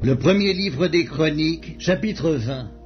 Le premier livre des Chroniques, chapitre 20.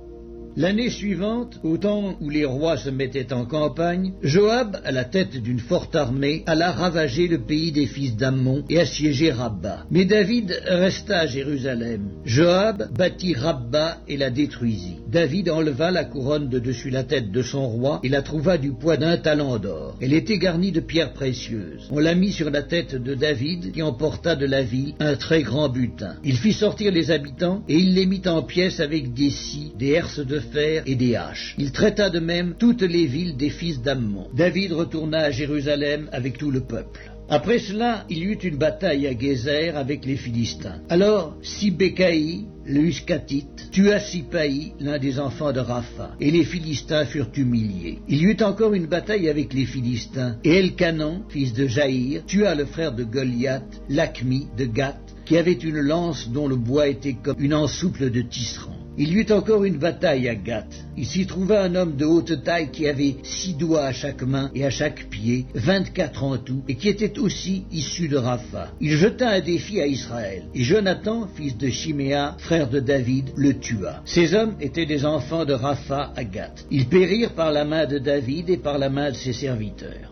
L'année suivante, au temps où les rois se mettaient en campagne, Joab, à la tête d'une forte armée, alla ravager le pays des fils d'Ammon et assiéger Rabba. Mais David resta à Jérusalem. Joab bâtit Rabba et la détruisit. David enleva la couronne de dessus la tête de son roi et la trouva du poids d'un talent d'or. Elle était garnie de pierres précieuses. On la mit sur la tête de David, qui emporta de la ville un très grand butin. Il fit sortir les habitants et il les mit en pièces avec des scies, des herses de fer et des haches. Il traita de même toutes les villes des fils d'Ammon. David retourna à Jérusalem avec tout le peuple. Après cela, il y eut une bataille à Gézer avec les Philistins. Alors, Sibécaï, le Huskatite, tua Sipaï, l'un des enfants de Rapha, et les Philistins furent humiliés. Il y eut encore une bataille avec les Philistins, et Elkanan, fils de Jaïr, tua le frère de Goliath, Lakmi de Gath, qui avait une lance dont le bois était comme une ensouple de tisserand. Il y eut encore une bataille à Gath. Il s'y trouva un homme de haute taille qui avait 6 doigts à chaque main et à chaque pied, 24 en tout, et qui était aussi issu de Rapha. Il jeta un défi à Israël, et Jonathan, fils de Chiméa, frère de David, le tua. Ces hommes étaient des enfants de Rapha à Gath. Ils périrent par la main de David et par la main de ses serviteurs.